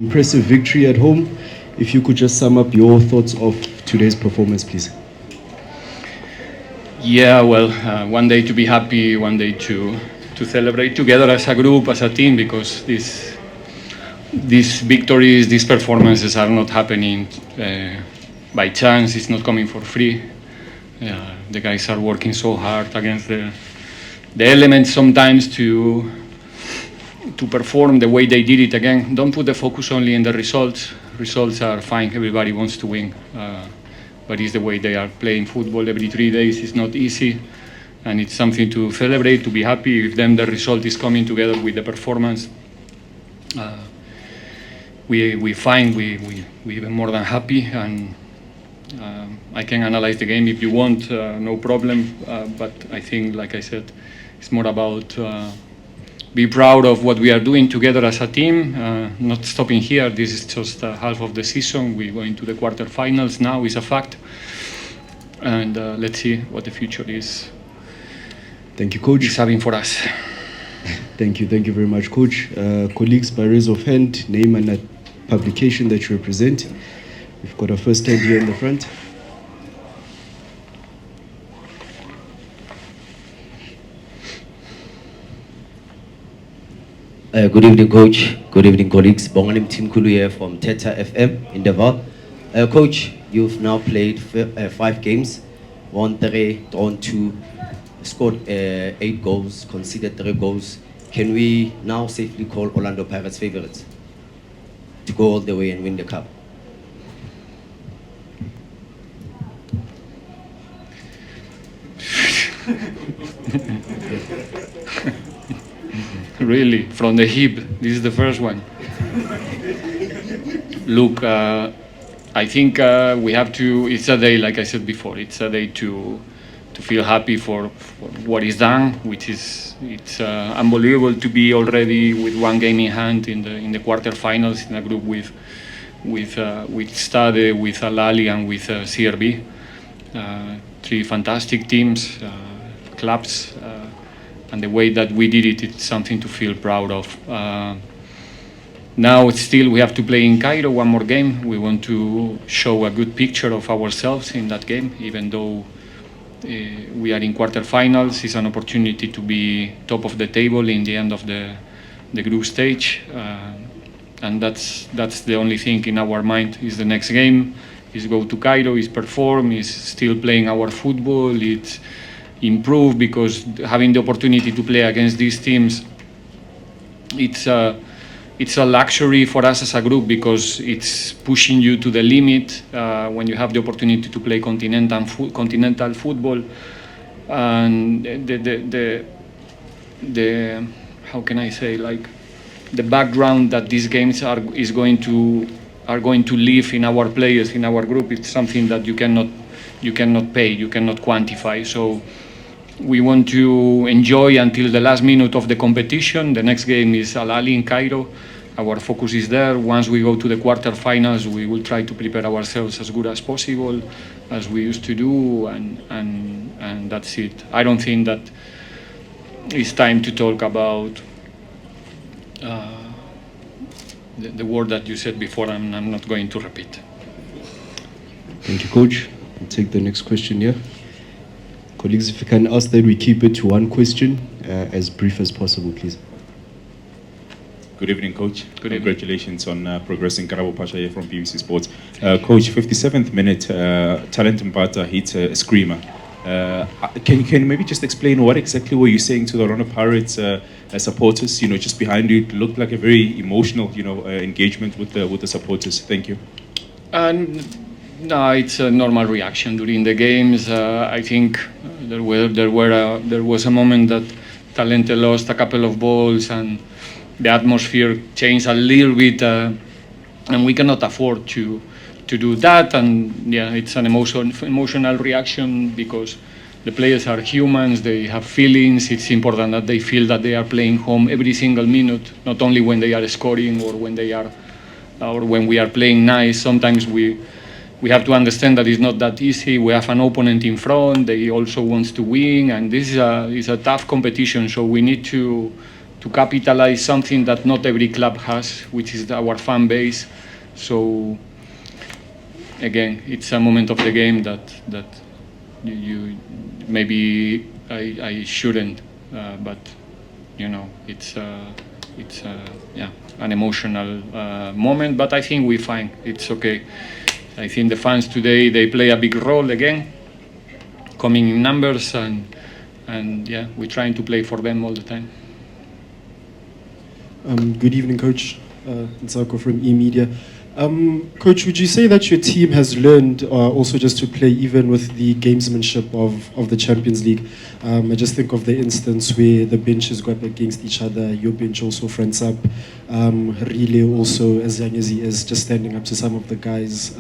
Impressive victory at home. If you could just sum up your thoughts of today's performance, please. Yeah, well, one day to be happy, one day to celebrate together as a group, as a team, because these victories, these performances are not happening by chance. It's not coming for free. The guys are working so hard against the elements sometimes to perform the way they did it. Again, don't put the focus only in the results. Results are fine. Everybody wants to win. But it's the way they are playing football every 3 days. It's not easy. And it's something to celebrate, to be happy. If then the result is coming together with the performance, we find we even more than happy. And I can analyze the game if you want, no problem. But I think, like I said, it's more about be proud of what we are doing together as a team, not stopping here. This is just half of the season. We're going to the quarterfinals now, is a fact. And let's see what the future is. Thank you, Coach. Is having for us. Thank you very much, Coach. Colleagues, by raise of hand, name and publication that you represent. We've got our first hand here in the front. Good evening, Coach. Good evening, colleagues. Bongalim Team Kulu here from Teta FM in Davao. Coach, you've now played 5 games, won 3, drawn 2, scored 8 goals, conceded 3 goals. Can we now safely call Orlando Pirates favorites to go all the way and win the cup? Really, from the hip. This is the first one. Look, I think we have to. It's a day, like I said before. It's a day to feel happy for what is done, which is it's unbelievable to be already with 1 game in hand in the quarterfinals in a group with Stade, with Ahly, and with CRB. 3 fantastic teams, clubs. And the way that we did it, it's something to feel proud of. Now still we have to play in Cairo 1 more game. We want to show a good picture of ourselves in that game, even though we are in quarterfinals. It's an opportunity to be top of the table in the end of the group stage. And that's the only thing in our mind is the next game, is go to Cairo, is perform, is still playing our football, it's improve, because having the opportunity to play against these teams, it's a luxury for us as a group, because it's pushing you to the limit when you have the opportunity to play continental football. And the how can I say, like, the background that these games are going to leave in our players, in our group, it's something that you cannot pay, you cannot quantify. So we want to enjoy until the last minute of the competition. The next game is Al Ahly in Cairo. Our focus is there. Once we go to the quarterfinals, we will try to prepare ourselves as good as possible, as we used to do, and that's it. I don't think that it's time to talk about the word that you said before. I'm not going to repeat. Thank you, Coach. We'll take the next question here. Colleagues, if you can ask that we keep it to 1 question, as brief as possible, please. Good evening, Coach. Good evening. Congratulations on progressing. Karabo Pasha here from BBC Sports. Coach, 57th minute, Talent Mbatha hits a screamer. Can you maybe just explain what exactly were you saying to the Orlando Pirates supporters? Just behind you, it looked like a very emotional, engagement with the supporters. Thank you. No, it's a normal reaction during the games. I think there was a moment that Talente lost a couple of balls and the atmosphere changed a little bit, and we cannot afford to do that. And yeah, it's an emotional reaction, because the players are humans, they have feelings. It's important that they feel that they are playing home every single minute, not only when they are scoring or when we are playing nice. Sometimes we have to understand that it's not that easy. We have an opponent in front, they also want to win, and this is a tough competition, so we need to capitalize something that not every club has, which is our fan base. So again, it's a moment of the game that you maybe I shouldn't, but you know, it's yeah, an emotional moment. But I think we fine. It's okay. I think the fans today, they play a big role again, coming in numbers, and yeah, we're trying to play for them all the time. Good evening, Coach. Ncikazi from eMedia. Coach, would you say that your team has learned also just to play even with the gamesmanship of the Champions League? I just think of the instance where the benches go up against each other, your bench also fronts up, Rile also, as young as he is, just standing up to some of the guys,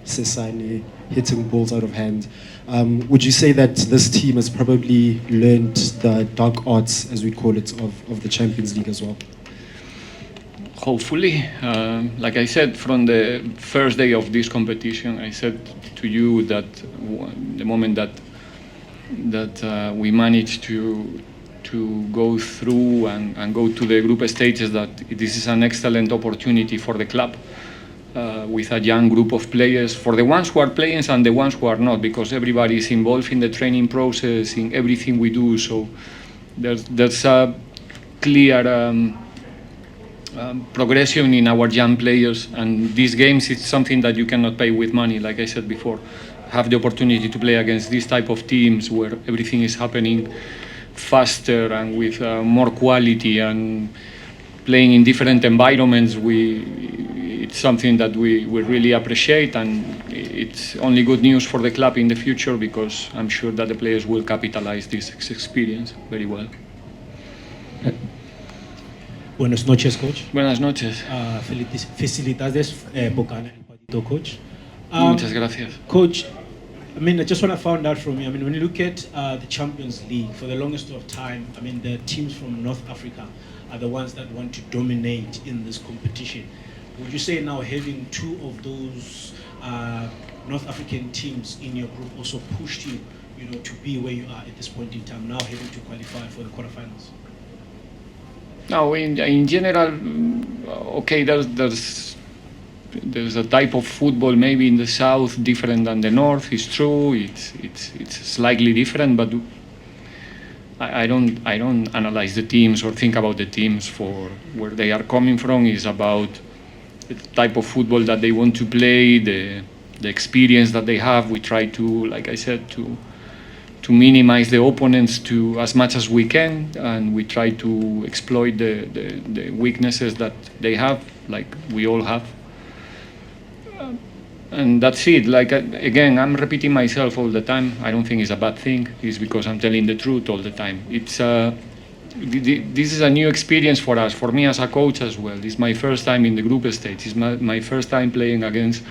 Sesane hitting balls out of hand. Would you say that this team has probably learned the dark arts, as we call it, of the Champions League as well? Hopefully, like I said, from the first day of this competition, I said to you that the moment that we managed to go through and go to the group stages, that this is an excellent opportunity for the club with a young group of players, for the ones who are playing and the ones who are not, because everybody is involved in the training process, in everything we do. So there's a clear progression in our young players, and these games, it's something that you cannot pay with money. Like I said before, have the opportunity to play against these type of teams where everything is happening faster and with more quality, and playing in different environments. It's something that we really appreciate, and it's only good news for the club in the future, because I'm sure that the players will capitalize this experience very well. Buenas noches, Coach. Buenas noches. Felicidades por ganar el partido, Coach. Muchas gracias. Coach, I mean, I just want to find out from you. I mean, when you look at the Champions League, for the longest of time, I mean, the teams from North Africa are the ones that want to dominate in this competition. Would you say now having two of those North African teams in your group also pushed you, to be where you are at this point in time, now having to qualify for the quarterfinals? No, in general, okay, there's a type of football maybe in the south different than the north. It's true. It's slightly different, but I don't analyze the teams or think about the teams for where they are coming from. It's about the type of football that they want to play, the experience that they have. We try to, like I said, to minimize the opponents to as much as we can, and we try to exploit the weaknesses that they have, like we all have. And that's it. Like, again, I'm repeating myself all the time. I don't think it's a bad thing. It's because I'm telling the truth all the time. It's this is a new experience for us, for me as a coach as well. It's my first time in the group stage. It's my first time playing against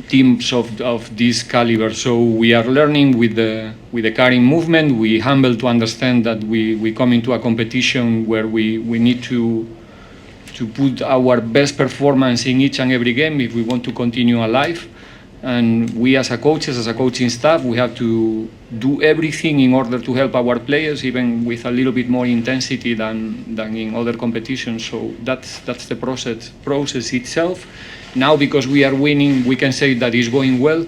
teams of this caliber. So we are learning with the carrying movement. We humble to understand that we come into a competition where we need to put our best performance in each and every game if we want to continue alive. And we as a coaches, as a coaching staff, we have to do everything in order to help our players, even with a little bit more intensity than in other competitions. So that's the process itself. Now, because we are winning, we can say that it's going well,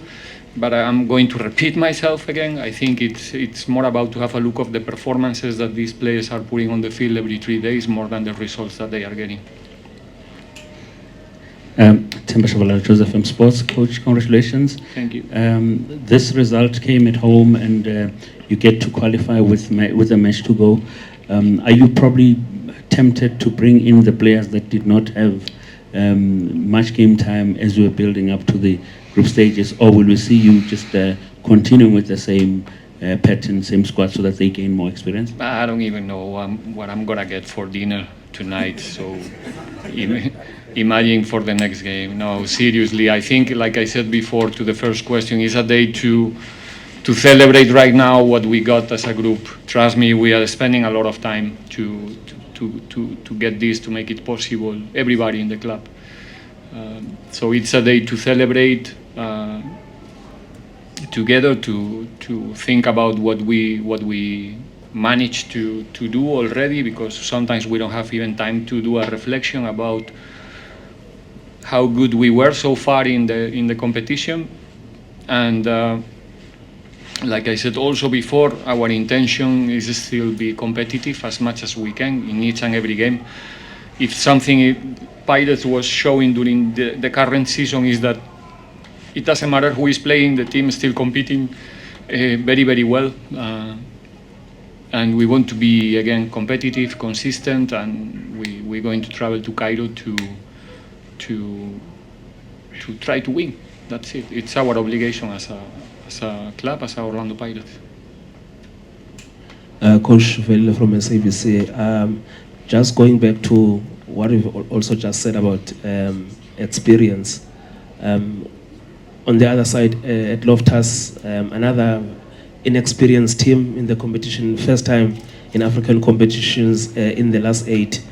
but I'm going to repeat myself again. I think it's more about to have a look of the performances that these players are putting on the field every 3 days, more than the results that they are getting. Timber Shabalala, Joseph M Sports. Coach, congratulations. Thank you. This result came at home, and you get to qualify with a match to go. Are you probably tempted to bring in the players that did not have much game time as you were building up to the group stages, or will we see you just continuing with the same pattern, same squad, so that they gain more experience? I don't even know what I'm gonna get for dinner tonight, so imagine for the next game. No, seriously, I think, like I said before to the first question, it's a day to celebrate right now what we got as a group. Trust me, we are spending a lot of time to get this, to make it possible, everybody in the club. So it's a day to celebrate together, to think about what we managed to do already, because sometimes we don't have even time to do a reflection about how good we were so far in the competition. And like I said also before, our intention is still be competitive as much as we can in each and every game. If something Pirates was showing during the current season is that it doesn't matter who is playing, the team is still competing very, very well. And we want to be, again, competitive, consistent, and we're going to travel to Cairo to try to win. That's it. It's our obligation as a club, as our Orlando Pirates. Coach Velle from SABC. Just going back to what you've also just said about experience. On the other side, at Loftus, another inexperienced team in the competition, first time in African competitions in the last 8.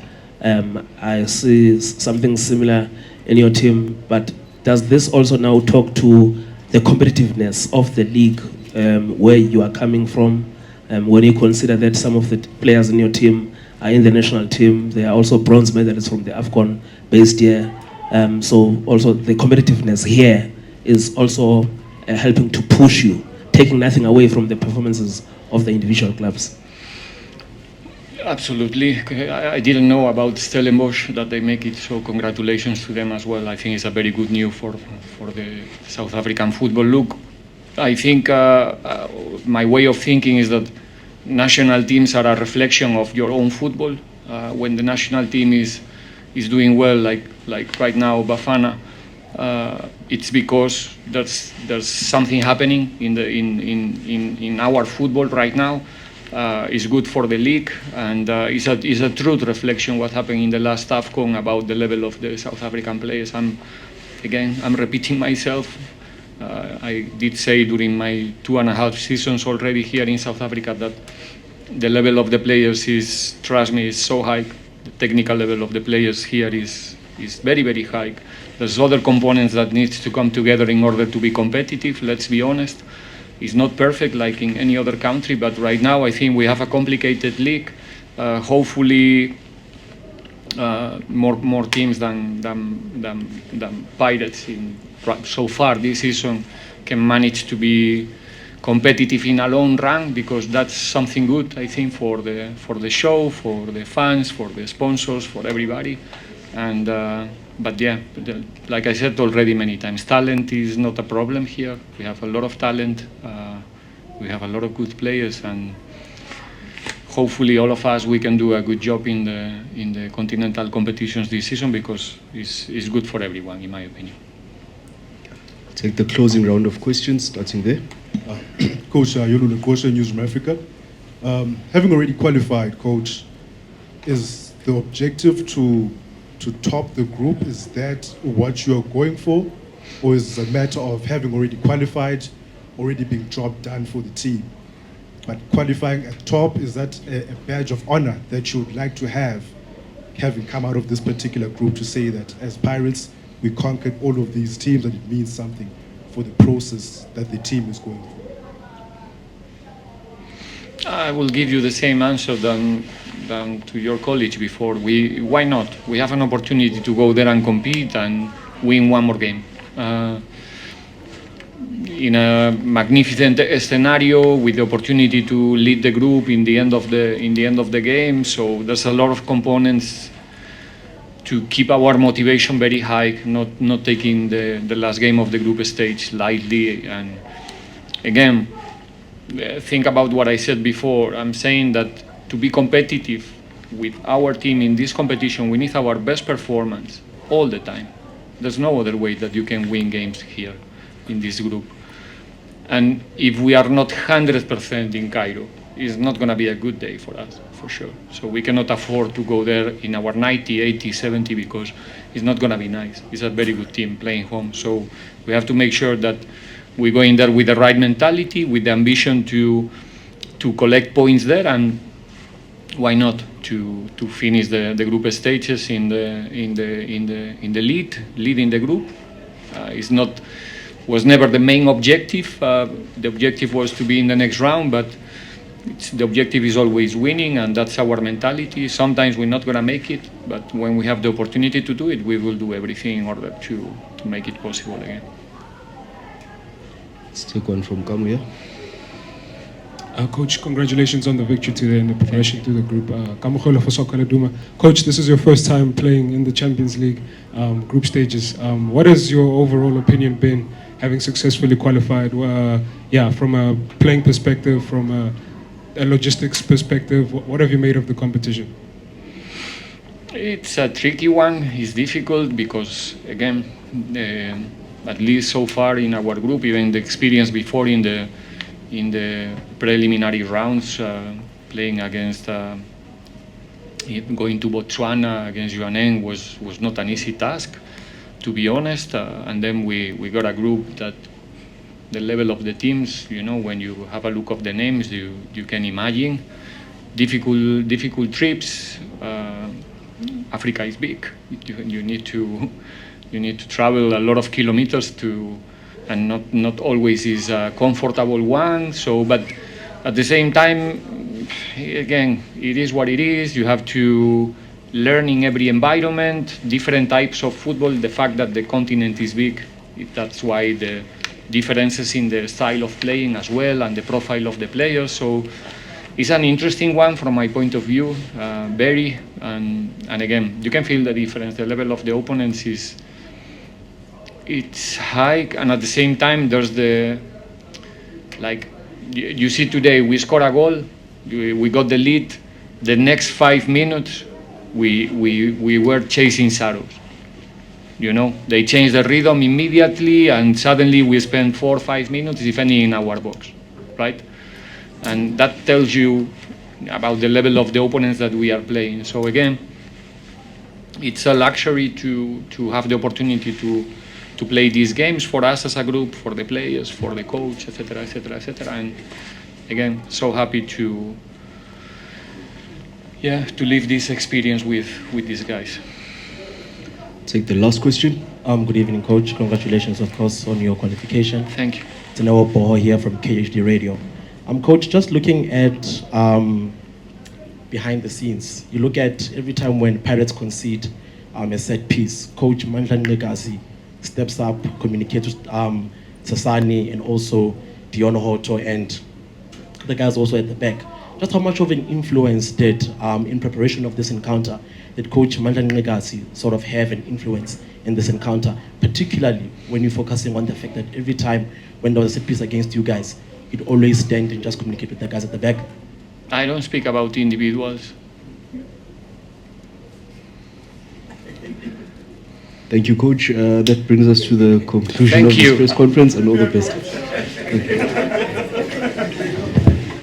I see something similar in your team, but does this also now talk to the competitiveness of the league, where you are coming from, when you consider that some of the players in your team are in the national team, they are also bronze medalists from the AFCON based here, so also the competitiveness here is also helping to push you, taking nothing away from the performances of the individual clubs. Absolutely. I didn't know about Stellenbosch, that they make it, so congratulations to them as well. I think it's a very good news for the South African football. Look, I think my way of thinking is that national teams are a reflection of your own football. When the national team is doing well, like right now, Bafana, it's because there's something happening in our football right now. It's good for the league, and it's a true reflection what happened in the last AFCON about the level of the South African players. I'm repeating myself. I did say during my 2.5 seasons already here in South Africa that the level of the players is, trust me, is so high. The technical level of the players here is very, very high. There's other components that needs to come together in order to be competitive, let's be honest. It's not perfect like in any other country, but right now I think we have a complicated league. Hopefully more teams than Pirates so far this season can manage to be competitive in a long run, because that's something good, I think, for the show, for the fans, for the sponsors, for everybody. And but yeah, like I said already many times, talent is not a problem here. We have a lot of talent. We have a lot of good players, and hopefully all of us, we can do a good job in the continental competitions this season, because it's good for everyone, in my opinion. Take the closing round of questions, starting there. Coach Yolule Kosha, News from Africa. Having already qualified, Coach, is the objective to top the group? Is that what you're going for? Or is it a matter of having already qualified, already being job done for the team? But qualifying at top, is that a badge of honor that you would like to have, having come out of this particular group, to say that as Pirates, we conquered all of these teams, and it means something for the process that the team is going through? I will give you the same answer than to your colleague before. Why not? We have an opportunity to go there and compete and win one more game. In a magnificent scenario, with the opportunity to lead the group in the end of the game. So there's a lot of components to keep our motivation very high, not taking the last game of the group stage lightly. And again, think about what I said before. I'm saying that to be competitive with our team in this competition, we need our best performance all the time. There's no other way that you can win games here in this group. And if we are not 100% in Cairo, it's not going to be a good day for us, for sure. So we cannot afford to go there in our 90, 80, 70, because it's not going to be nice. It's a very good team playing home. So we have to make sure that we go in there with the right mentality, with the ambition to collect points there, and why not to finish the group stages in the leading the group. Was never the main objective. The objective was to be in the next round, but the objective is always winning, and that's our mentality. Sometimes we're not going to make it, but when we have the opportunity to do it, we will do everything in order to make it possible again. Let's take one from Kamu, yeah? Coach, congratulations on the victory today and the progression through the group. Kamukholo for Sokala Duma. Coach, this is your first time playing in the Champions League group stages. What has your overall opinion been, having successfully qualified? From a playing perspective, from a logistics perspective, what have you made of the competition? It's a tricky one. It's difficult because, again, at least so far in our group, even the experience before in the preliminary rounds, playing against, going to Botswana against UNN was not an easy task, to be honest. And then we got a group that the level of the teams, when you have a look of the names, you can imagine. Difficult trips. Africa is big. You need to travel a lot of kilometers and not always is a comfortable one. So, but at the same time, again, it is what it is. You have to learn in every environment, different types of football. The fact that the continent is big, that's why the differences in the style of playing as well and the profile of the players. So it's an interesting one from my point of view, very, and again, you can feel the difference. The level of the opponents it's high, and at the same time, there's you see today, we score a goal, we got the lead. The next 5 minutes, we were chasing shadows. They changed the rhythm immediately, and suddenly we spent 4 or 5 minutes defending in our box, right? And that tells you about the level of the opponents that we are playing. So again, it's a luxury to have the opportunity to play these games for us as a group, for the players, for the coach, etc., etc., etc. And again, so happy to live this experience with these guys. Take the last question. Good evening, Coach. Congratulations, of course, on your qualification. Thank you. Tanawa Boho here from KHD Radio. Coach, just looking at behind the scenes, you look at every time when Pirates concede a set piece, Coach Mandla Ncikazi steps up, communicates with Sasani and also Dion Hoto and the guys also at the back. Just how much of an influence did, in preparation of this encounter, did Coach Mandla Ncikazi sort of have an influence in this encounter, particularly when you're focusing on the fact that every time when there was a set piece against you guys, he'd always stand and just communicate with the guys at the back? I don't speak about individuals. Thank you, Coach. That brings us to the conclusion of this press conference, and all the best. Thank you.